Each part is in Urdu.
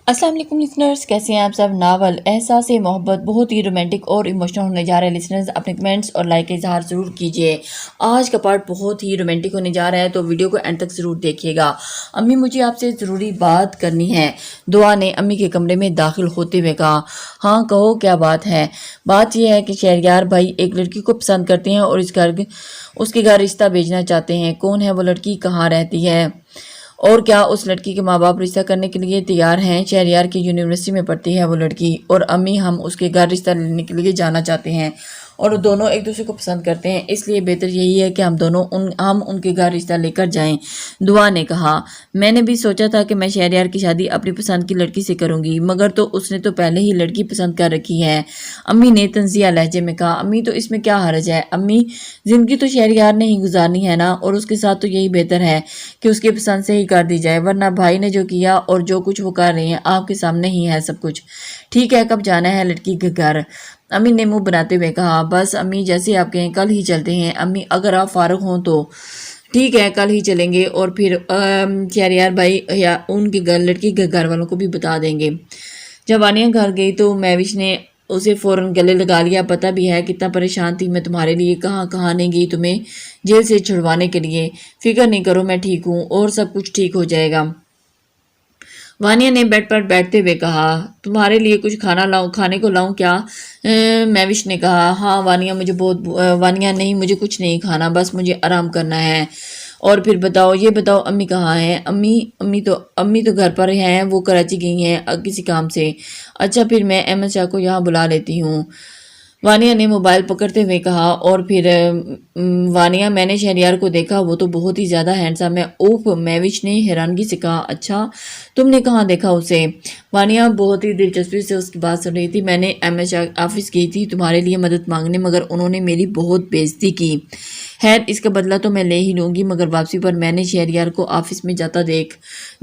السلام علیکم لسنرز، کیسے ہیں آپ سب؟ ناول احساس محبت بہت ہی رومانٹک اور ایموشنل ہونے جا رہا ہے۔ لسنرز اپنے کمنٹس اور لائک کا اظہار ضرور کیجیے۔ آج کا پارٹ بہت ہی رومانٹک ہونے جا رہا ہے، تو ویڈیو کو اینڈ تک ضرور دیکھیے گا۔ امی مجھے آپ سے ضروری بات کرنی ہے، دعا نے امی کے کمرے میں داخل ہوتے ہوئے کہا۔ ہاں کہو، کیا بات ہے؟ بات یہ ہے کہ شہریار بھائی ایک لڑکی کو پسند کرتے ہیں اور اس کے گھر رشتہ بھیجنا چاہتے ہیں۔ کون ہے وہ لڑکی؟ کہاں رہتی ہے؟ اور کیا اس لڑکی کے ماں باپ رشتہ کرنے کے لیے تیار ہیں؟ شہریار کی یونیورسٹی میں پڑھتی ہے وہ لڑکی، اور امی ہم اس کے گھر رشتہ لینے کے لیے جانا چاہتے ہیں، اور دونوں ایک دوسرے کو پسند کرتے ہیں، اس لیے بہتر یہی ہے کہ ہم ان کے گھر رشتہ لے کر جائیں۔ دعا نے کہا، میں نے بھی سوچا تھا کہ میں شہریار کی شادی اپنی پسند کی لڑکی سے کروں گی، مگر تو اس نے تو پہلے ہی لڑکی پسند کر رکھی ہے۔ امی نے طنزیہ لہجے میں کہا۔ امی تو اس میں کیا حرج ہے؟ امی زندگی تو شہریار نے ہی گزارنی ہے نا، اور اس کے ساتھ تو یہی بہتر ہے کہ اس کی پسند سے ہی کر دی جائے، ورنہ بھائی نے جو کیا اور جو کچھ وہ کر رہے ہیں آپ کے سامنے ہی ہے سب کچھ۔ ٹھیک ہے، کب جانا ہے لڑکی کے گھر؟ امی نے منہ بناتے ہوئے کہا۔ بس امی، جیسے آپ کہیں، کل ہی چلتے ہیں امی، اگر آپ فارغ ہوں تو۔ ٹھیک ہے، کل ہی چلیں گے، اور پھر شہریار بھائی یا ان کے لڑکی کے گھر والوں کو بھی بتا دیں گے۔ جب وانیہ گھر گئی تو مہوش نے اسے فوراً گلے لگا لیا۔ پتہ بھی ہے کتنا پریشان تھی میں تمہارے لیے، کہاں نہیں گئی تمہیں جیل سے چھڑوانے کے لیے۔ فکر نہیں کرو، میں ٹھیک ہوں اور سب کچھ ٹھیک ہو جائے گا۔ وانیہ نے بیڈ پر بیٹھتے ہوئے کہا۔ تمہارے لیے کچھ کھانے کو لاؤں کیا؟ مہوش نے کہا۔ ہاں وانیہ، وانیہ نہیں، مجھے کچھ نہیں کھانا، بس مجھے آرام کرنا ہے۔ اور پھر یہ بتاؤ امی کہاں ہیں؟ امی تو گھر پر ہیں، وہ کراچی گئی ہیں کسی کام سے۔ اچھا، پھر میں احمد شاہ کو یہاں بلا لیتی ہوں، وانیہ نے موبائل پکڑتے ہوئے کہا۔ اور پھر وانیہ، میں نے شہریار کو دیکھا، وہ تو بہت ہی زیادہ ہینڈسم ہے۔ اوف، مہوش نے حیرانگی سے کہا۔ اچھا، تم نے کہاں دیکھا اسے؟ وانیہ بہت ہی دلچسپی سے اس کی بات سن رہی تھی۔ میں نے احمد شاہ آفس گئی تھی تمہارے لیے مدد مانگنے، مگر انہوں نے میری بہت بےعزتی کی۔ خیر، اس کا بدلہ تو میں لے ہی لوں گی، مگر واپسی پر میں نے شہریار کو آفس میں جاتا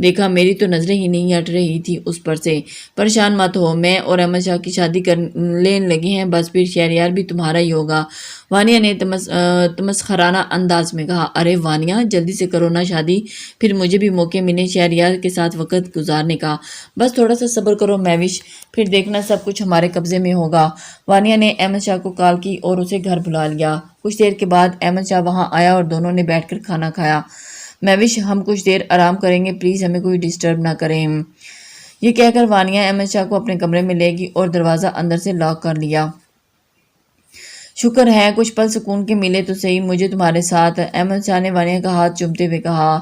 دیکھا، میری تو نظریں ہی نہیں ہٹ رہی تھی اس پر سے۔ پریشان مت ہو، میں اور احمد شاہ کی شادی لینے لگے ہیں، بس پھر شہریار بھی تمہارا ہی ہوگا، وانیہ نے تمسخرانہ انداز میں کہا۔ ارے وانیہ، جلدی سے کرو نا شادی، پھر مجھے بھی موقع ملے شہریار کے ساتھ وقت گزارنے کا۔ بس تھوڑا سا صبر کرو مہوش، پھر دیکھنا سب کچھ ہمارے قبضے میں ہوگا۔ وانیہ نے احمد شاہ کو کال کی اور اسے گھر بلا لیا۔ کچھ دیر کے بعد احمد شاہ وہاں آیا اور دونوں نے بیٹھ کر کھانا کھایا۔ مہوش، ہم کچھ دیر آرام کریں گے، پلیز ہمیں کوئی ڈسٹرب نہ کریں۔ یہ کہہ کر وانیہ احمد شاہ کو اپنے کمرے میں لے گئی اور دروازہ اندر سے لاک کر لیا۔ شکر ہے کچھ پل سکون کے ملے تو صحیح مجھے تمہارے ساتھ، احمد شاہ نے وانیہ کا ہاتھ چومتے ہوئے کہا۔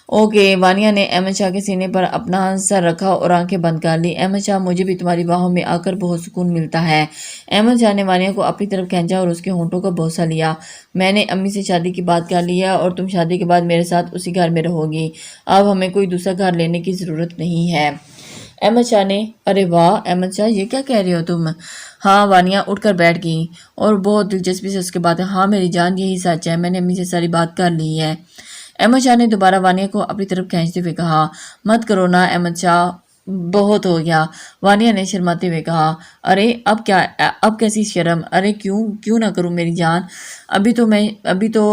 اوکے، وانیہ نے احمد شاہ کے سینے پر اپنا سر رکھا اور آنکھیں بند کر لی۔ احمد شاہ، مجھے بھی تمہاری باہوں میں آ کر بہت سکون ملتا ہے۔ احمد شاہ نے وانیہ کو اپنی طرف کھینچا اور اس کے ہونٹوں کا بوسہ لیا۔ میں نے امی سے شادی کی بات کر لی ہے اور تم شادی کے بعد میرے ساتھ اسی گھر میں رہو گی، اب ہمیں کوئی دوسرا گھر لینے کی ضرورت نہیں ہے۔ احمد شاہ نے، ارے واہ احمد شاہ، یہ کیا کہہ رہے ہو تم؟ ہاں، وانیہ اٹھ کر بیٹھ گئی اور بہت دلچسپی سے اس کے بعد، ہاں میری جان، یہی سچ ہے، میں نے امی سے ساری بات کر لی ہے۔ احمد شاہ نے دوبارہ وانیہ کو اپنی طرف کھینچتے ہوئے کہا۔ مت کرو نا احمد شاہ، بہت ہو گیا، وانیہ نے شرماتے ہوئے کہا۔ ارے اب کیسی شرم؟ ارے کیوں نہ کروں میری جان، ابھی تو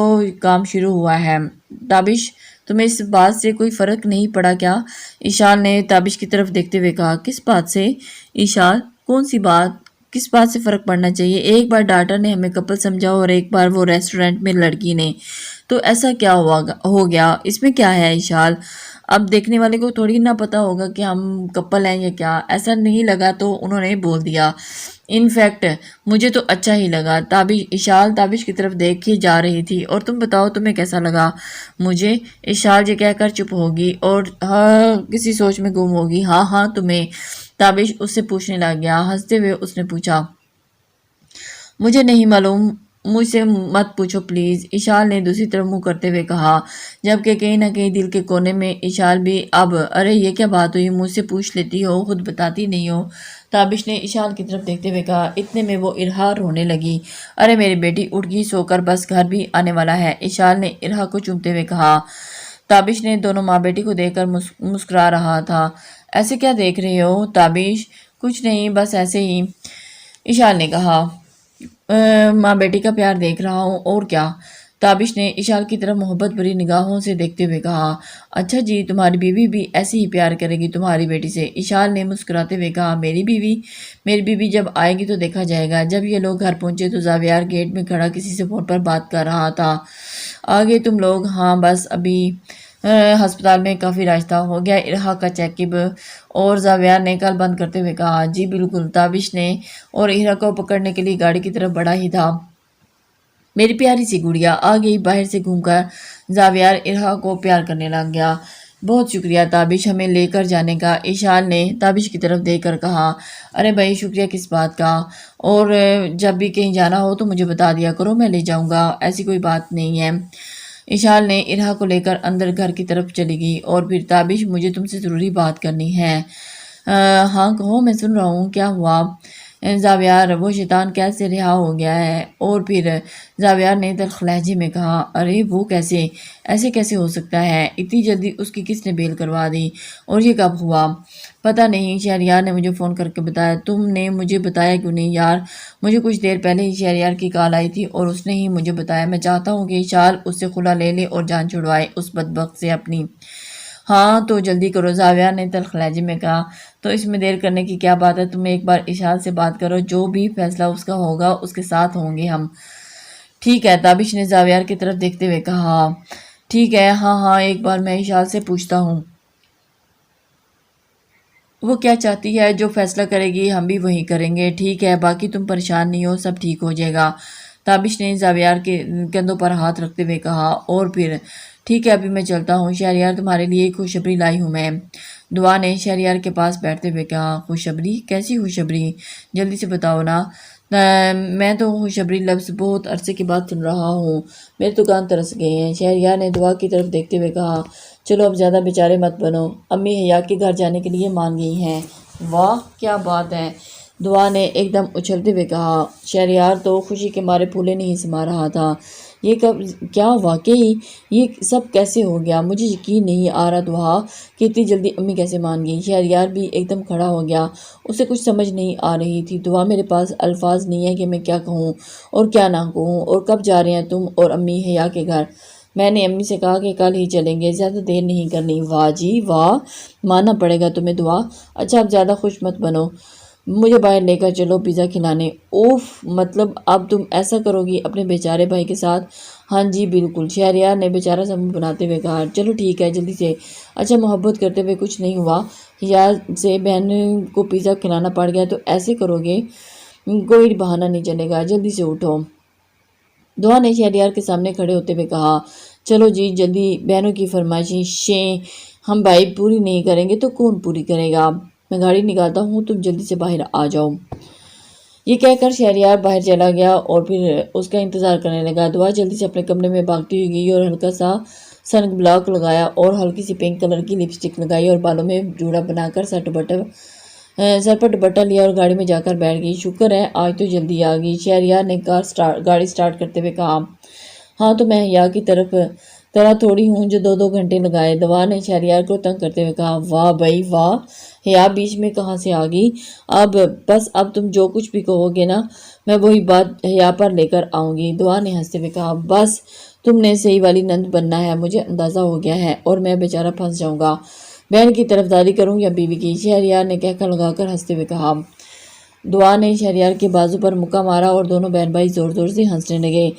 کام شروع ہوا ہے۔ تابش، تمہیں اس بات سے کوئی فرق نہیں پڑا کیا؟ ایشال نے تابش کی طرف دیکھتے ہوئے کہا۔ کس بات سے؟ ایشال، کون سی بات؟ کس بات سے فرق پڑنا چاہیے؟ ایک بار ڈاکٹر نے ہمیں کپل سمجھا اور ایک بار وہ ریسٹورنٹ میں لڑکی نے، تو ایسا کیا ہو گیا؟ اس میں کیا ہے ایشال؟ اب دیکھنے والے کو تھوڑی نہ پتا ہوگا کہ ہم کپل ہیں یا کیا، ایسا نہیں لگا تو انہوں نے بول دیا۔ انفیکٹ مجھے تو اچھا ہی لگا۔ ایشال تابش کی طرف دیکھے جا رہی تھی۔ اور تم بتاؤ تمہیں کیسا لگا؟ مجھے، ایشال یہ کہہ کر چپ ہوگی اور کسی سوچ میں گم ہوگی۔ ہاں تمہیں، تابش اس سے پوچھنے لگ گیا۔ ہنستے ہوئے اس نے پوچھا۔ مجھے نہیں معلوم، مجھ سے مت پوچھو پلیز، ایشال نے دوسری طرف منہ کرتے ہوئے کہا، جبکہ کہیں نہ کہیں دل کے کونے میں ایشال بھی اب، ارے یہ کیا بات ہوئی، مجھ سے پوچھ لیتی ہو، خود بتاتی نہیں ہو، تابش نے ایشال کی طرف دیکھتے ہوئے کہا۔ اتنے میں وہ ارہا رونے لگی۔ ارے میری بیٹی اٹھ گئی سو کر، بس گھر بھی آنے والا ہے، ایشال نے ارہا کو چومتے ہوئے کہا۔ تابش نے دونوں ماں بیٹی کو دیکھ کر مسکرا رہا تھا۔ ایسے کیا دیکھ رہے ہو تابش؟ کچھ نہیں، بس ایسے ہی، ایشال نے کہا۔ ماں بیٹی کا پیار دیکھ رہا ہوں، اور کیا؟ تابش نے اشال کی طرف محبت بھری نگاہوں سے دیکھتے ہوئے کہا، اچھا جی، تمہاری بیوی بھی ایسے ہی پیار کرے گی تمہاری بیٹی سے؟ اشال نے مسکراتے ہوئے کہا، میری بیوی جب آئے گی تو دیکھا جائے گا۔ جب یہ لوگ گھر پہنچے تو زاویار گیٹ میں کھڑا کسی سے فون پر بات کر رہا تھا۔ آگے تم لوگ؟ ہاں بس ابھی ہسپتال میں کافی راستہ ہو گیا، ارحا کا چیک اپ۔ اور زاویار نے کل بند کرتے ہوئے کہا، جی بالکل۔ تابش نے اور ارحا کو پکڑنے کے لیے گاڑی کی طرف بڑھا ہی تھا، میری پیاری سی گڑیا آ گئی۔ باہر سے گھوم کر زاویار ارحا کو پیار کرنے لگ گیا۔ بہت شکریہ تابش، ہمیں لے کر جانے کا، اشال نے تابش کی طرف دیکھ کر کہا۔ ارے بھائی شکریہ کس بات کا، اور جب بھی کہیں جانا ہو تو مجھے بتا دیا کرو، میں لے جاؤں گا، ایسی کوئی بات نہیں ہے۔ اشال نے ارحا کو لے کر اندر گھر کی طرف چلی گئی اور پھر، تابش مجھے تم سے ضروری بات کرنی ہے۔ ہاں کہو، میں سن رہا ہوں، کیا ہوا؟ زاویار، وہ شیطان قید سے رہا ہو گیا ہے۔ اور پھر زاویار نے تلخ لہجے میں کہا، ارے وہ کیسے؟ ایسے کیسے ہو سکتا ہے؟ اتنی جلدی اس کی کس نے بیل کروا دی؟ اور یہ کب ہوا؟ پتہ نہیں، شہریار نے مجھے فون کر کے بتایا۔ تم نے مجھے بتایا کیوں نہیں یار؟ مجھے کچھ دیر پہلے ہی شہریار کی کال آئی تھی اور اس نے ہی مجھے بتایا۔ میں چاہتا ہوں کہ اشال اس سے خلا لے لے اور جان چھڑوائے اس بدبخت سے اپنی۔ ہاں تو جلدی کرو، زاویار نے تلخ لہجے میں کہا۔ تو اس میں دیر کرنے کی کیا بات ہے؟ تم ایک بار اشال سے بات کرو، جو بھی فیصلہ اس کا ہوگا اس کے ساتھ ہوں گے ہم۔ ٹھیک ہے، تابش نے زاویار کی طرف دیکھتے ہوئے کہا۔ ٹھیک ہے، ہاں ایک بار میں اشال سے پوچھتا ہوں، وہ کیا چاہتی ہے، جو فیصلہ کرے گی ہم بھی وہی کریں گے۔ ٹھیک ہے، باقی تم پریشان نہیں ہو، سب ٹھیک ہو جائے گا، تابش نے زاویار کے کندھوں پر ہاتھ رکھتے ہوئے کہا۔ اور پھر، ٹھیک ہے ابھی میں چلتا ہوں، شہریار تمہارے لیے ایک خوشخبری لائی ہوں میں، دعا نے شہریار کے پاس بیٹھتے ہوئے کہا۔ خوشخبری؟ کیسی خوشخبری؟ جلدی سے بتاؤ نا۔ میں تو خوشخبری لفظ بہت عرصے کے بعد سن رہا ہوں، میرے تو کان ترس گئے ہیں، شہریار نے دعا کی طرف دیکھتے ہوئے کہا۔ چلو اب زیادہ بیچارے مت بنو، امی حیا کے گھر جانے کے لیے مان گئی ہیں۔ واہ کیا بات ہے، دعا نے ایک دم اچھلتے ہوئے کہا۔ شہریار تو خوشی کے مارے پھولے نہیں سما رہا تھا۔ یہ کب؟ کیا واقعی یہ سب کیسے ہو گیا؟ مجھے یقین نہیں آ رہا دعا کہ اتنی جلدی امی کیسے مان گئی۔ شہریار بھی ایک دم کھڑا ہو گیا، اسے کچھ سمجھ نہیں آ رہی تھی۔ دعا، میرے پاس الفاظ نہیں ہے کہ میں کیا کہوں اور کیا نہ کہوں۔ اور کب جا رہے ہیں تم اور امی حیا کے گھر؟ میں نے امی سے کہا کہ کل ہی چلیں گے، زیادہ دیر نہیں کرنی۔ واہ جی واہ، ماننا پڑے گا تمہیں دعا۔ اچھا اب زیادہ خوش مت بنو، مجھے باہر لے کر چلو پیزا کھلانے۔ اوف، مطلب اب تم ایسا کرو گی اپنے بیچارے بھائی کے ساتھ؟ ہاں جی بالکل، شہریار نے بیچارہ سا منہ بناتے ہوئے کہا۔ چلو ٹھیک ہے، جلدی سے۔ اچھا محبت کرتے ہوئے کچھ نہیں ہوا، یا سے بہن کو پیزا کھلانا پڑ گیا تو ایسے کرو گے؟ کوئی بہانہ نہیں چلے گا، جلدی سے اٹھو، دعا نے شہریار کے سامنے کھڑے ہوتے ہوئے کہا۔ چلو جی جلدی، بہنوں کی فرمائشیں ہم بھائی پوری نہیں کریں گے تو کون پوری کرے گا؟ میں گاڑی نکالتا ہوں، تم جلدی سے باہر آ جاؤ۔ یہ کہہ کر شہریار باہر چلا گیا اور پھر اس کا انتظار کرنے لگا۔ دعا جلدی سے اپنے کمرے میں بھاگتی ہوئی گئی اور ہلکا سا سن بلاک لگایا اور ہلکی سی پنک کلر کی لپسٹک لگائی اور بالوں میں جوڑا بنا کر سر پر دوپٹہ لیا اور گاڑی میں جا کر بیٹھ گئی۔ شکر ہے آج تو جلدی آ گئی، شہریار نے گاڑی سٹارٹ کرتے ہوئے کہا۔ ہاں تو میں حیا کی طرح تھوڑی ہوں جو 2 گھنٹے لگائے، دعا نے شہریار کو تنگ کرتے ہوئے کہا۔ واہ بھائی واہ، حیا بیچ میں کہاں سے آ گئی؟ اب تم جو کچھ بھی کہو گے نا، میں وہی بات حیا پر لے کر آؤں گی، دعا نے ہنستے ہوئے کہا۔ بس تم نے صحیح والی نند بننا ہے، مجھے اندازہ ہو گیا ہے، اور میں بیچارہ پھنس جاؤں گا، بہن کی طرفداری کروں یا بیوی کی؟ شہریار نے کہہ کر لگا کر ہنستے ہوئے کہا۔ دعا نے شہریار کے بازو پر مکہ مارا اور دونوں بہن بھائی زور زور سے ہنسنے لگے۔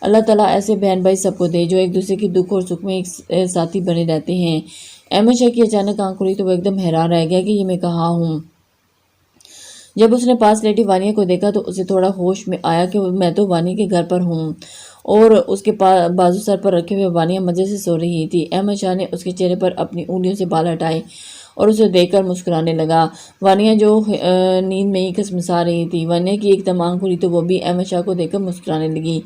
اللہ تعالیٰ ایسے بہن بھائی سب کو دے جو ایک دوسرے کی دکھ اور سکھ میں ایک ساتھی بنے رہتے ہیں۔ احمد شاہ کی اچانک آنکھ کھلی تو وہ ایک دم حیران رہ گیا کہ یہ میں کہاں ہوں۔ جب اس نے پاس لیٹی وانیہ کو دیکھا تو اسے تھوڑا ہوش میں آیا کہ میں تو وانیہ کے گھر پر ہوں، اور اس کے بازو سر پر رکھے ہوئے وانیہ مزے سے سو رہی تھی۔ احمد شاہ نے اس کے چہرے پر اپنی انگلیوں سے بال ہٹائے اور اسے دیکھ کر مسکرانے لگا۔ وانیہ جو نیند میں ہی کسمسا رہی تھی، وانیہ کی ایک دم آنکھ کھلی تو وہ بھی احمد شاہ کو دیکھ کر مسکرانے لگی۔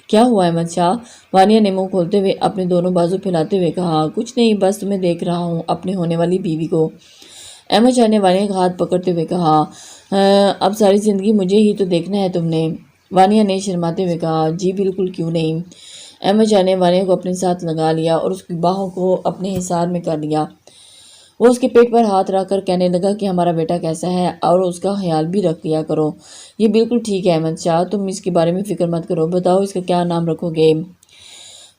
کیا ہوا احمد شاہ؟ وانیہ نے منہ کھولتے ہوئے اپنے دونوں بازو پھیلاتے ہوئے کہا۔ کچھ نہیں، بس تمہیں دیکھ رہا ہوں، اپنے ہونے والی بیوی کو۔ احمد شاہ نے وانیہ کا ہاتھ پکڑتے ہوئے کہا۔ اب ساری زندگی مجھے ہی تو دیکھنا ہے تم نے؟ وانیہ نے شرماتے ہوئے کہا۔ جی بالکل، کیوں نہیں؟ احمد شاہ نے وانیہ کو اپنے ساتھ لگا لیا اور اس کی باہوں کو اپنے حصار میں کر لیا۔ وہ اس کے پیٹ پر ہاتھ رکھ کر کہنے لگا کہ ہمارا بیٹا کیسا ہے اور اس کا خیال بھی رکھ لیا کرو۔ یہ بالکل ٹھیک ہے احمد شاہ، تم اس کے بارے میں فکر مت کرو، بتاؤ اس کا کیا نام رکھو گے؟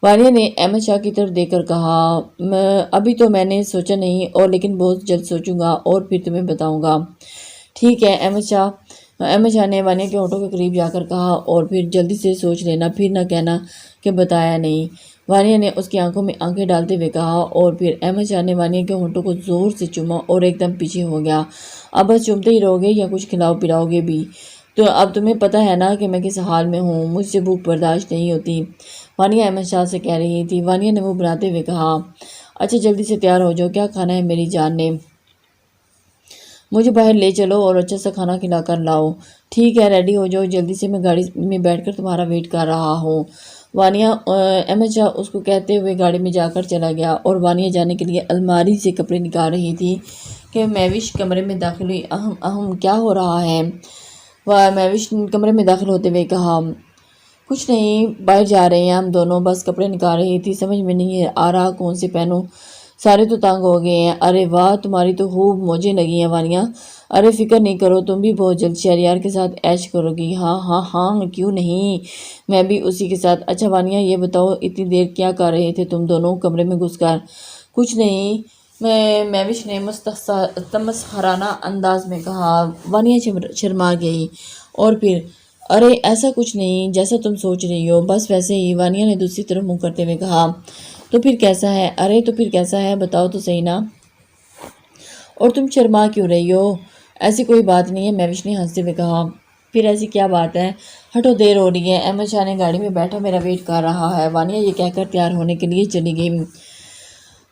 وانیہ نے احمد شاہ کی طرف دیکھ کر کہا، ابھی تو میں نے سوچا نہیں، اور لیکن بہت جلد سوچوں گا اور پھر تمہیں بتاؤں گا۔ ٹھیک ہے احمد شاہ نے وانیہ کے ہونٹوں کے قریب جا کر کہا، اور پھر جلدی سے سوچ لینا، پھر نہ کہنا کہ بتایا نہیں۔ وانیہ نے اس کی آنکھوں میں آنکھیں ڈالتے ہوئے کہا، اور پھر احمد شاہ نے وانیہ کے ہونٹوں کو زور سے چوما اور ایک دم پیچھے ہو گیا۔ اب بس چومتے ہی رہو گے یا کچھ کھلاؤ پلاؤ گے بھی؟ تو اب تمہیں پتہ ہے نا کہ میں کس حال میں ہوں، مجھ سے بھوک برداشت نہیں ہوتی، وانیہ احمد شاہ سے کہہ رہی تھی۔ وانیہ نے منہ بناتے ہوئے کہا، اچھا جلدی سے تیار ہو جاؤ، کیا کھانا ہے میری جان نے؟ مجھے باہر لے چلو اور اچھا سا کھانا کھلا کر لاؤ۔ ٹھیک ہے ریڈی ہو جاؤ جلدی سے، میں گاڑی میں بیٹھ کر تمہارا ویٹ کر رہا ہوں۔ وانیہ احمد شاہ اس کو کہتے ہوئے گاڑی میں جا کر چلا گیا، اور وانیہ جانے کے لیے الماری سے کپڑے نکال رہی تھی کہ مہوش کمرے میں داخل ہوئی۔ کیا ہو رہا ہے؟ مہوش کمرے میں داخل ہوتے ہوئے کہا، کچھ نہیں، باہر جا رہے ہیں ہم دونوں، بس کپڑے نکال رہی تھی، سمجھ میں نہیں آ رہا کون سے پہنوں، سارے تو تنگ ہو گئے ہیں۔ ارے واہ، تمہاری تو خوب موجیں لگی ہیں وانیہ۔ ارے فکر نہیں کرو، تم بھی بہت جلد شہریار کے ساتھ عیش کرو گی۔ ہاں ہاں ہاں، کیوں نہیں، میں بھی اسی کے ساتھ۔ اچھا وانیہ یہ بتاؤ، اتنی دیر کیا کر رہے تھے تم دونوں کمرے میں گھس کر؟ کچھ نہیں، مہوش نے تمسخرانہ انداز میں کہا۔ وانیہ شرما گئی، اور پھر ارے ایسا کچھ نہیں جیسا تم سوچ رہی ہو، بس ویسے ہی، وانیہ نے دوسری طرف منہ کرتے ہوئے کہا۔ تو پھر کیسا ہے؟ ارے تو پھر کیسا ہے، بتاؤ تو صحیح نا، اور تم شرما کیوں رہی ہو؟ ایسی کوئی بات نہیں ہے، مہوش نے ہنستے ہوئے کہا۔ پھر ایسی کیا بات ہے؟ ہٹو، دیر ہو رہی ہے، احمد شاہ نے گاڑی میں بیٹھا میرا ویٹ کر رہا ہے۔ وانیہ یہ کہہ کر تیار ہونے کے لیے چلی گئی۔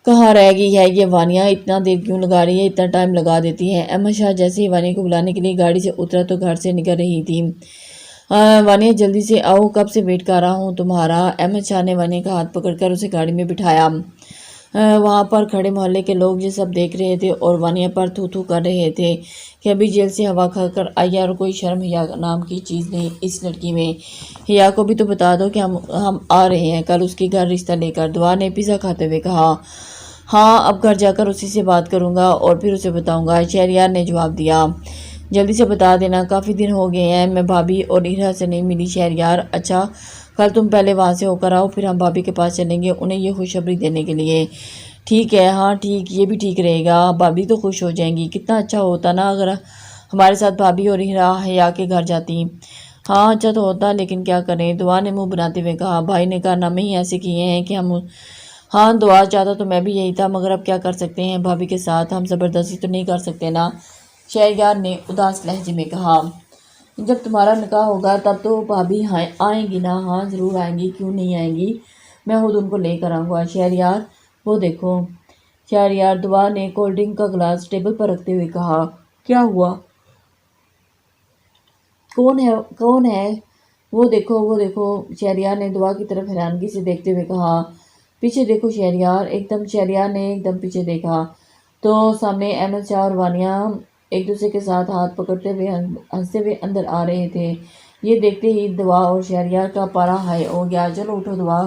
کہاں رہ گئی ہے یہ وانیہ، اتنا دیر کیوں لگا رہی ہے، اتنا ٹائم لگا دیتی ہے۔ احمد شاہ جیسے ہی وانیہ کو بلانے کے لیے گاڑی سے اترا تو گھر سے نکل رہی تھی۔ وانیہ جلدی سے آؤ، کب سے ویٹ کر رہا ہوں تمہارا۔ احمد شاہ نے وانیہ کا ہاتھ پکڑ کر اسے گاڑی میں بٹھایا۔ وہاں پر کھڑے محلے کے لوگ یہ سب دیکھ رہے تھے اور وانیہ پر تھو تھو کر رہے تھے کہ ابھی جیل سے ہوا کھا کر آئی ہے، اور کوئی شرم حیا نام کی چیز نہیں اس لڑکی میں۔ حیا کو بھی تو بتا دو کہ ہم آ رہے ہیں کل اس کے گھر رشتہ لے کر، دعا نے پیزا کھاتے ہوئے کہا۔ ہاں، اب گھر جا کر اسی سے بات کروں گا اور پھر اسے بتاؤں گا، شہریار نے جواب دیا۔ جلدی سے بتا دینا، کافی دن ہو گئے ہیں میں بھابھی اور ایرا سے نہیں ملی شہریار۔ اچھا، کل تم پہلے وہاں سے ہو کر آؤ، پھر ہم بھابھی کے پاس چلیں گے انہیں یہ خوشخبری دینے کے لیے۔ ٹھیک ہے، ہاں ٹھیک، یہ بھی ٹھیک رہے گا، بھابھی تو خوش ہو جائیں گی۔ کتنا اچھا ہوتا نا اگر ہمارے ساتھ بھابھی اور حیا کے گھر جاتی۔ ہاں اچھا تو ہوتا، لیکن کیا کریں، دعا نے منہ بناتے ہوئے کہا۔ بھائی نے کارنامے ہی ایسے کیے ہیں کہ ہم، ہاں دعا چاہتا تو میں بھی یہی تھا، مگر اب کیا کر سکتے ہیں، بھابھی کے ساتھ ہم زبردستی تو نہیں کر سکتے نا، شہریار نے اداس لہجے میں کہا۔ جب تمہارا نکاح ہوگا تب تو بھابھی آئیں گی نا؟ ہاں ضرور آئیں گی، کیوں نہیں آئیں گی، میں خود ان کو لے کر آؤں گا۔ شہریار وہ دیکھو، شہریار، دعا نے کولڈ ڈرنک کا گلاس ٹیبل پر رکھتے ہوئے کہا۔ کیا ہوا؟ کون ہے؟ وہ دیکھو، شہریار نے دعا کی طرف حیرانگی سے دیکھتے ہوئے کہا۔ پیچھے دیکھو شہریار، شہریار نے ایک دم پیچھے دیکھا تو سامنے احمد شاہ اور وانیہ ایک دوسرے کے ساتھ ہاتھ پکڑتے ہوئے ہنستے ہوئے اندر آ رہے تھے۔ یہ دیکھتے ہی دعا اور شہریار کا پارا ہائی ہو گیا۔ چلو اٹھو دعا،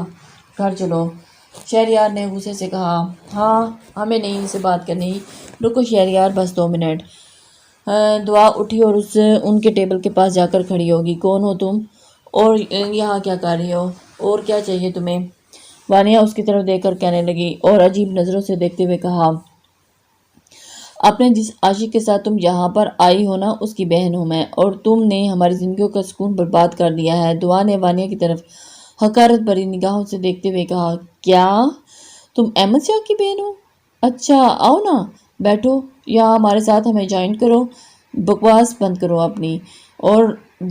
گھر چلو، شہریار نے غصے سے کہا۔ ہاں ہمیں نہیں ان سے بات کرنی، رکو شہریار، بس 2 منٹ۔ دعا اٹھی اور ان کے ٹیبل کے پاس جا کر کھڑی ہوگی۔ کون ہو تم، اور یہاں کیا کر رہی ہو، اور کیا چاہیے تمہیں؟ وانیہ اس کی طرف دیکھ کر کہنے لگی اور عجیب نظروں سے دیکھتے ہوئے کہا، اپنے جس عاشق کے ساتھ تم یہاں پر آئی ہو نا، اس کی بہن ہوں میں، اور تم نے ہماری زندگیوں کا سکون برباد کر دیا ہے۔ دعا نے وانیہ کی طرف حقارت بھری نگاہوں سے دیکھتے ہوئے کہا، کیا تم احمد شاہ کی بہن ہو؟ اچھا آؤ نا، بیٹھو یہاں ہمارے ساتھ، ہمیں جوائن کرو، بکواس بند کرو اپنی اور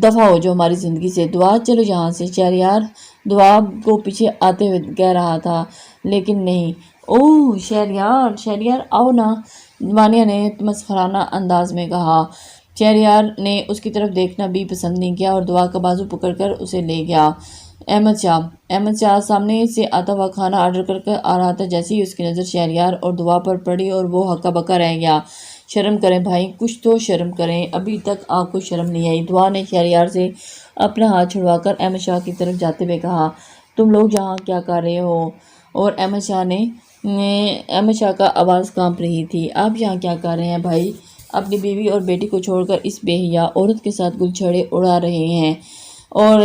دفع ہو جو ہماری زندگی سے۔ دعا چلو یہاں سے، شہریار دعا کو پیچھے آتے ہوئے کہہ رہا تھا، لیکن نہیں۔ اوہ شہریار آؤ نا، وانیہ نے مسخرانہ انداز میں کہا۔ شہریار نے اس کی طرف دیکھنا بھی پسند نہیں کیا اور دعا کا بازو پکڑ کر اسے لے گیا۔ احمد شاہ سامنے سے آتا ہوا کھانا آرڈر کر کر آ رہا تھا۔ جیسے ہی اس کی نظر شہریار اور دعا پر پڑی اور وہ ہکا بکا رہ گیا۔ شرم کریں بھائی، کچھ تو شرم کریں، ابھی تک آپ کو شرم نہیں آئی۔ دعا نے شہریار سے اپنا ہاتھ چھڑوا کر احمد شاہ کی طرف جاتے ہوئے کہا، تم لوگ یہاں کیا کر رہے ہو؟ اور احمد شاہ کا آواز کانپ رہی تھی، آپ یہاں کیا کر رہے ہیں بھائی؟ اپنی بیوی اور بیٹی کو چھوڑ کر اس بے حیا عورت کے ساتھ گلچھڑے اڑا رہے ہیں؟ اور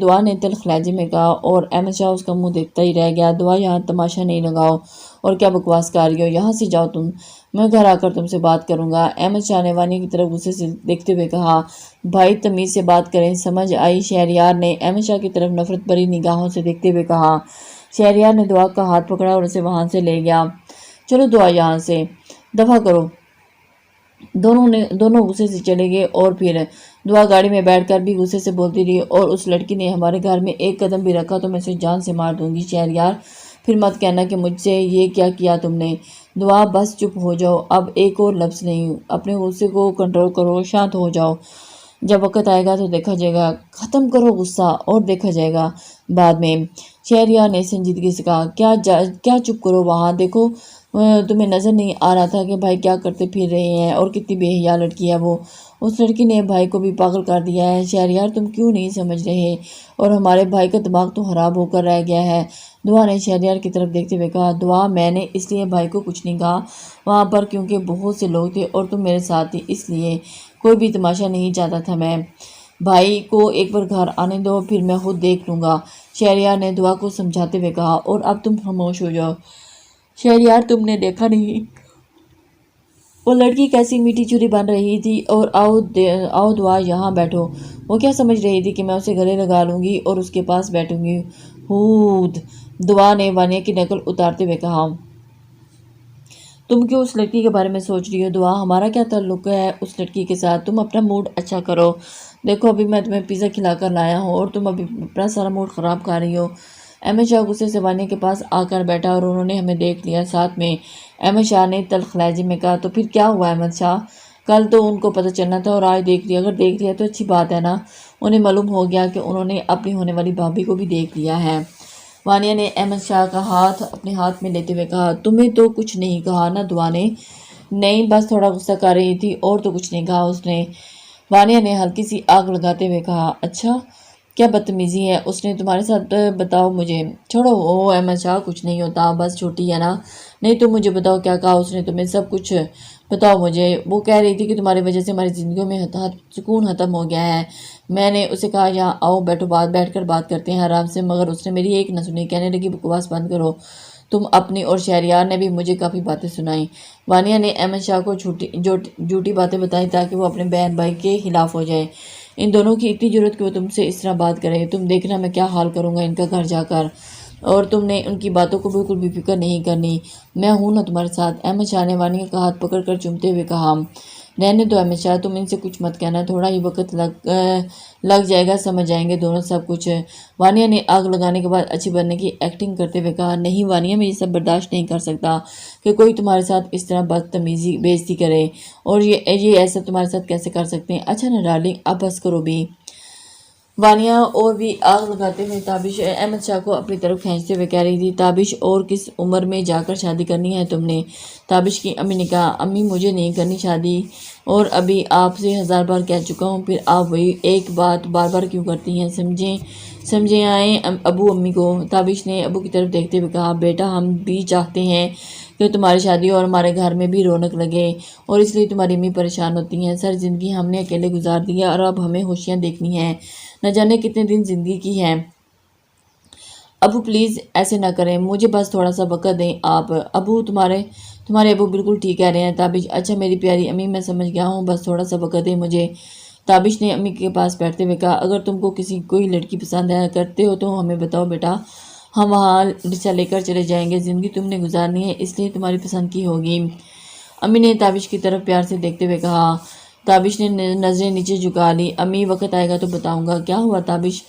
دعا نے تلخ لہجے میں کہا، اور احمد شاہ اس کا منہ دیکھتا ہی رہ گیا۔ دعا یہاں تماشا نہیں لگاؤ، اور کیا بکواس کر رہی ہو، یہاں سے جاؤ تم، میں گھر آ کر تم سے بات کروں گا۔ احمد شاہ نے وانیہ کی طرف غصے سے دیکھتے ہوئے کہا، بھائی تمیز سے بات کریں، سمجھ آئی؟ شہریار نے احمد شاہ کی طرف نفرت بھری نگاہوں سے دیکھتے ہوئے کہا۔ شہریار نے دعا کا ہاتھ پکڑا اور اسے وہاں سے لے گیا۔ چلو دعا، یہاں سے دفع کرو۔ دونوں غصے سے چلے گئے، اور پھر دعا گاڑی میں بیٹھ کر بھی غصے سے بولتی رہی، اور اس لڑکی نے ہمارے گھر میں ایک قدم بھی رکھا تو میں اسے جان سے مار دوں گی۔ شہریار، پھر مت کہنا کہ مجھ سے یہ کیا کیا تم نے۔ دعا، بس چپ ہو جاؤ، اب ایک اور لفظ نہیں، اپنے غصے کو کنٹرول کرو، شانت ہو جاؤ، جب وقت آئے گا تو دیکھا جائے گا، ختم کرو غصہ اور دیکھا جائے گا بعد میں۔ شہریار نے سنجیدگی سے کہا، کیا چپ کرو، وہاں دیکھو، تمہیں نظر نہیں آ رہا تھا کہ بھائی کیا کرتے پھر رہے ہیں، اور کتنی بے حیا لڑکی ہے وہ، اس لڑکی نے بھائی کو بھی پاگل کر دیا ہے۔ شہریار، تم کیوں نہیں سمجھ رہے، اور ہمارے بھائی کا دماغ تو خراب ہو کر رہ گیا ہے۔ دعا نے شہریار کی طرف دیکھتے ہوئے کہا، دعا، میں نے اس لیے بھائی کو کچھ نہیں کہا وہاں پر کیونکہ بہت سے لوگ تھے اور تم میرے ساتھ تھی، اس لیے کوئی بھی تماشا نہیں چاہتا تھا میں۔ بھائی کو ایک بار گھر آنے دو، پھر میں خود دیکھ لوں گا۔ شہریار نے دعا کو سمجھاتے ہوئے کہا، اور اب تم خاموش ہو جاؤ۔ شہریار، تم نے دیکھا نہیں وہ لڑکی کیسی میٹھی چوری بن رہی تھی، اور آؤ دعا، یہاں بیٹھو۔ وہ کیا سمجھ رہی تھی کہ میں اسے گلے لگا لوں گی اور اس کے پاس بیٹھوں گی؟ ہود! دعا نے وانیہ کی نقل اتارتے ہوئے کہا، تم کیوں اس لڑکی کے بارے میں سوچ رہی ہو؟ دعا، ہمارا کیا تعلق ہے اس لڑکی کے ساتھ؟ تم اپنا موڈ اچھا کرو، دیکھو ابھی میں تمہیں پیزا کھلا کر لایا ہوں اور تم ابھی اپنا سارا موڈ خراب کر رہی ہو۔ احمد شاہ غصے سے وانیہ کے پاس آ کر بیٹھا، اور انہوں نے ہمیں دیکھ لیا ساتھ میں۔ احمد شاہ نے تلخ لہجے میں کہا، تو پھر کیا ہوا احمد شاہ؟ کل تو ان کو پتہ چلنا تھا اور آج دیکھ لیا، اگر دیکھ لیا تو اچھی بات ہے نا، انہیں معلوم ہو گیا کہ انہوں نے اپنی ہونے والی بھابھی کو بھی دیکھ لیا ہے۔ وانیہ نے احمد شاہ کا ہاتھ اپنے ہاتھ میں لیتے ہوئے کہا، تمہیں تو کچھ نہیں کہا نا؟ دعا نے، نہیں، بس تھوڑا غصہ کر رہی تھی، اور تو کچھ نہیں کہا اس نے۔ وانیہ نے ہلکی سی آگ لگاتے ہوئے کہا، اچھا، کیا بدتمیزی ہے اس نے تمہارے ساتھ؟ بتاؤ مجھے۔ چھوڑو احمد شاہ، کچھ نہیں ہوتا، بس چھوٹی ہے نا۔ نہیں، تم مجھے بتاؤ کیا کہا اس نے تمہیں، سب کچھ بتاؤ مجھے۔ وہ کہہ رہی تھی کہ تمہاری وجہ سے ہماری زندگیوں میں سکون ختم ہو گیا ہے۔ میں نے اسے کہا، یہاں آؤ، بیٹھو، بیٹھ کر بات کرتے ہیں آرام سے، مگر اس نے میری ایک نہ سنی، کہنے لگی بکواس بند کرو تم اپنی، اور شہریار نے بھی مجھے کافی باتیں سنائیں۔ وانیہ نے احمد شاہ کو جھوٹی باتیں بتائیں تاکہ وہ اپنے بہن بھائی کے خلاف ہو جائے۔ ان دونوں کی اتنی ضرورت کہ وہ تم سے اس طرح بات کرے، تم دیکھنا میں کیا حال کروں گا ان کا گھر جا کر، اور تم نے ان کی باتوں کو بالکل بھی فکر نہیں کرنی، میں ہوں نا تمہارے ساتھ۔ احمد شاہ نے وانیہ کا ہاتھ پکڑ کر چومتے ہوئے کہا، رہنے دو احمد شاہ، تم ان سے کچھ مت کہنا، تھوڑا ہی وقت لگ جائے گا، سمجھ جائیں گے دونوں سب کچھ۔ وانیہ نے آگ لگانے کے بعد اچھی بننے کی ایکٹنگ کرتے ہوئے کہا، نہیں وانیہ، میں یہ سب برداشت نہیں کر سکتا کہ کوئی تمہارے ساتھ اس طرح بدتمیزی بےعزتی کرے، اور یہ ایسا تمہارے ساتھ کیسے کر سکتے ہیں؟ اچھا نا ڈارلنگ، اب بس کرو بھی۔ وانیہ اور بھی آگ لگاتے ہوئے تابش احمد شاہ کو اپنی طرف کھینچتے ہوئے کہہ رہی تھی، تابش، اور کس عمر میں جا کر شادی کرنی ہے تم نے؟ تابش کی امی نے کہا، امی مجھے نہیں کرنی شادی، اور ابھی آپ سے 1000 بار کہہ چکا ہوں، پھر آپ وہی ایک بات بار بار کیوں کرتی ہیں؟ سمجھے آئیں ابو امی کو۔ تابش نے ابو کی طرف دیکھتے ہوئے کہا، بیٹا ہم بھی چاہتے ہیں کہ تمہاری شادی اور ہمارے گھر میں بھی رونق لگے، اور اس لیے تمہاری امی پریشان ہوتی ہیں، سر زندگی ہم نے اکیلے گزار دی ہے اور اب ہمیں خوشیاں دیکھنی ہیں، نہ جانے کتنے دن زندگی کی ہیں۔ ابو پلیز ایسے نہ کریں، مجھے بس تھوڑا سا وقت دیں آپ۔ ابو تمہارے ابو بالکل ٹھیک کہہ رہے ہیں تابش، اچھا میری پیاری امی، میں سمجھ گیا ہوں، بس تھوڑا سا وقت دیں مجھے۔ تابش نے امی کے پاس بیٹھتے ہوئے کہا، اگر تم کو کوئی لڑکی پسند کرتے ہو تو ہمیں بتاؤ بیٹا، ہم وہاں رشتہ لے کر چلے جائیں گے، زندگی تم نے گزارنی ہے، اس لیے تمہاری پسند کی ہوگی۔ امی نے تابش کی طرف پیار سے دیکھتے ہوئے کہا۔ تابش نے نظریں نیچے جھکا لی، امی وقت آئے گا تو بتاؤں گا۔ کیا ہوا تابش،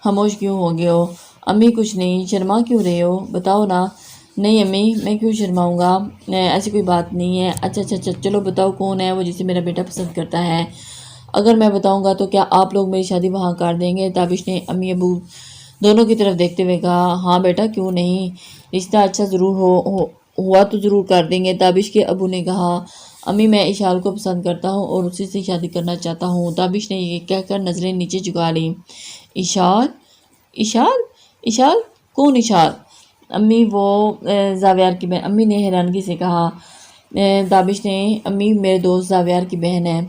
خاموش کیوں ہو گئے ہو؟ امی کچھ نہیں، شرما کیوں رہے ہو، بتاؤ نا۔ نہیں امی، میں کیوں شرماؤں گا، ایسی کوئی بات نہیں ہے۔ اچھا چلو بتاؤ، کون ہے وہ جسے میرا بیٹا پسند کرتا ہے؟ اگر میں بتاؤں گا تو کیا آپ لوگ میری شادی وہاں کر دیں گے؟ تابش نے امی ابو دونوں کی طرف دیکھتے ہوئے کہا، ہاں بیٹا کیوں نہیں، رشتہ اچھا ضرور ہوا تو ضرور کر دیں گے۔ تابش کے ابو نے کہا، امی میں اشال کو پسند کرتا ہوں اور اسی سے شادی کرنا چاہتا ہوں۔ تابش نے یہ کہہ کر نظریں نیچے جھکا لی۔ اشال کون اشال؟ امی وہ زاویار کی بہن، امی نے حیرانگی سے کہا۔ تابش نے، امی میرے دوست زاویار کی بہن ہے،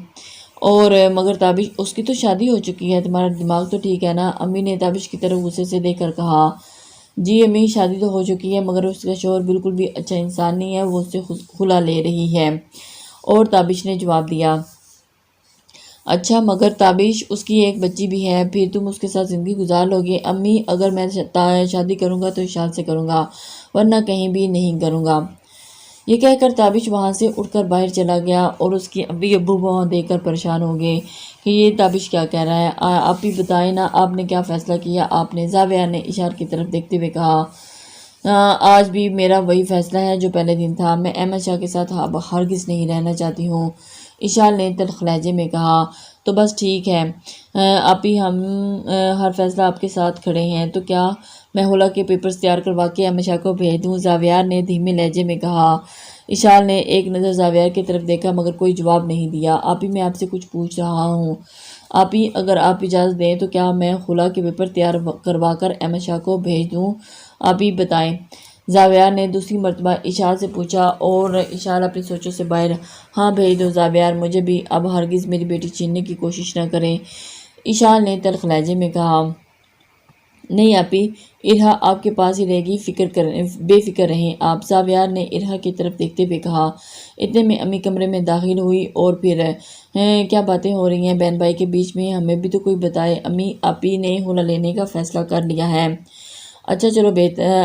اور مگر تابش اس کی تو شادی ہو چکی ہے، تمہارا دماغ تو ٹھیک ہے نا؟ امی نے تابش کی طرف غصے سے دیکھ کر کہا۔ جی امی، شادی تو ہو چکی ہے مگر اس کا شوہر بالکل بھی اچھا انسان نہیں ہے، وہ اس سے خلا لے رہی ہے۔ اور تابش نے جواب دیا، اچھا مگر تابش اس کی ایک بچی بھی ہے، پھر تم اس کے ساتھ زندگی گزار لو گے؟ امی اگر میں شادی کروں گا تو اشال سے کروں گا، ورنہ کہیں بھی نہیں کروں گا۔ یہ کہہ کر تابش وہاں سے اٹھ کر باہر چلا گیا اور اس کی امی ابو وہاں دیکھ کر پریشان ہو گئے کہ یہ تابش کیا کہہ رہا ہے۔ آپ بھی بتائیں نا، آپ نے کیا فیصلہ کیا؟ آپ نے، زاویہ نے اشار کی طرف دیکھتے ہوئے کہا۔ آج بھی میرا وہی فیصلہ ہے جو پہلے دن تھا، میں احمد شاہ کے ساتھ ہرگز نہیں رہنا چاہتی ہوں، اشال نے تلخ لہجے میں کہا۔ تو بس ٹھیک ہے آپی، ہم ہر فیصلہ آپ کے ساتھ کھڑے ہیں، تو کیا میں حلا کے پیپرز تیار کروا کے احمد شاہ کو بھیج دوں؟ زاویار نے دھیمے لہجے میں کہا۔ اشال نے ایک نظر زاویار کی طرف دیکھا مگر کوئی جواب نہیں دیا۔ آپی میں آپ سے کچھ پوچھ رہا ہوں، آپی اگر آپ اجازت دیں تو کیا میں خلا کے پیپر تیار کروا کر احمد شاہ کو بھیج دوں؟ آپی بتائیں، زاویار نے دوسری مرتبہ اشال سے پوچھا اور اشال اپنی سوچوں سے باہر، ہاں بھیج دو زاویار، مجھے بھی اب ہرگز میری بیٹی چھیننے کی کوشش نہ کریں، اشال نے تلخ لہجے میں کہا۔ نہیں آپی، ارہا آپ کے پاس ہی رہے گی، بے فکر رہیں آپ، زاویار نے ارہا کی طرف دیکھتے ہوئے کہا۔ اتنے میں امی کمرے میں داخل ہوئی اور پھر کیا باتیں ہو رہی ہیں بہن بھائی کے بیچ میں، ہمیں بھی تو کوئی بتائے۔ امی، آپی نے حلا لینے کا فیصلہ کر لیا ہے۔ اچھا چلو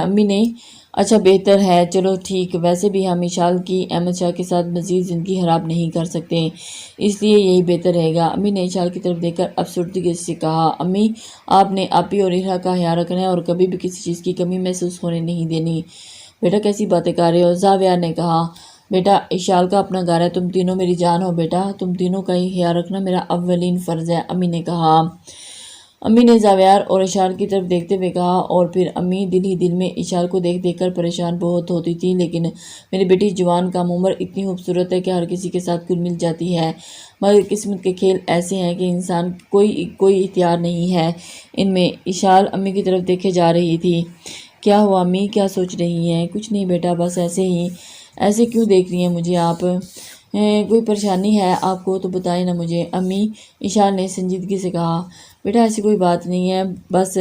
امی نے، اچھا بہتر ہے، چلو ٹھیک، ویسے بھی ہم اشال کی احمد شاہ کے ساتھ مزید زندگی خراب نہیں کر سکتے، اس لیے یہی بہتر رہے گا۔ امی نے اشال کی طرف دیکھ کر افسردگی سے کہا۔ امی، آپ نے آپی اور ارہا کا خیال رکھنا ہے اور کبھی بھی کسی چیز کی کمی محسوس ہونے نہیں دینی۔ بیٹا کیسی باتیں کر رہے ہو؟ زاویار نے کہا۔ بیٹا اشال کا اپنا گھر ہے، تم تینوں میری جان ہو بیٹا، تم تینوں کا ہی خیال رکھنا میرا اولین فرض ہے، امی نے کہا۔ امی نے زاویار اور اشال کی طرف دیکھتے ہوئے کہا، اور پھر امی دل ہی دل میں اشال کو دیکھ دیکھ کر پریشان بہت ہوتی تھی، لیکن میری بیٹی جوان کم عمر اتنی خوبصورت ہے کہ ہر کسی کے ساتھ گل مل جاتی ہے، مگر قسمت کے کھیل ایسے ہیں کہ انسان کوئی اختیار نہیں ہے ان میں۔ اشال امی کی طرف دیکھے جا رہی تھی۔ کیا ہوا امی، کیا سوچ رہی ہیں؟ کچھ نہیں بیٹا، بس ایسے ہی۔ ایسے کیوں دیکھ رہی ہیں مجھے آپ؟ کوئی پریشانی ہے آپ کو تو بتائیں نا مجھے، امی، اشال نے سنجیدگی سے کہا۔ بیٹا ایسی کوئی بات نہیں ہے، بس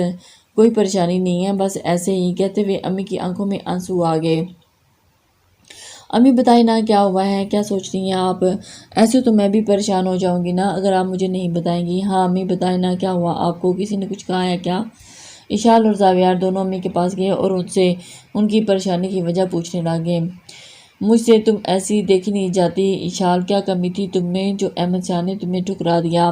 کوئی پریشانی نہیں ہے، بس ایسے ہی، کہتے ہوئے امی کی آنکھوں میں آنسو آ گئے۔ امی بتائیں نا کیا ہوا ہے، کیا سوچ رہی ہیں آپ؟ ایسے تو میں بھی پریشان ہو جاؤں گی نا اگر آپ مجھے نہیں بتائیں گی۔ ہاں امی بتائیں نا کیا ہوا آپ کو، کسی نے کچھ کہا ہے کیا؟ اشال اور زاویار دونوں امی کے پاس گئے اور ان سے ان کی پریشانی کی وجہ پوچھنے لگے۔ مجھ سے تم ایسی دیکھی نہیں جاتی اشال، کیا کمی تھی تم میں جو احمد شاہ نے تمہیں ٹھکرا دیا؟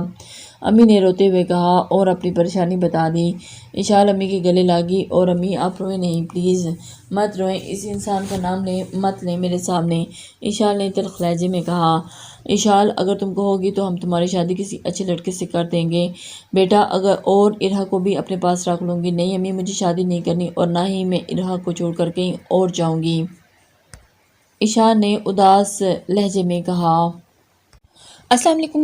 امی نے روتے ہوئے کہا اور اپنی پریشانی بتا دی۔ اشال امی کے گلے لگی اور امی آپ روئیں نہیں، پلیز مت روئیں، اس انسان کا نام مت لیں میرے سامنے، اشال نے تلخ لہجے میں کہا۔ اشال اگر تم کہو گی تو ہم تمہاری شادی کسی اچھے لڑکے سے کر دیں گے بیٹا، اور ارہا کو بھی اپنے پاس رکھ لوں گی۔ نہیں امی، مجھے شادی نہیں کرنی اور نہ ہی میں ارہا کو چھوڑ کر کہیں اور جاؤں گی، اشال نے اداس لہجے میں کہا۔ السلام علیکم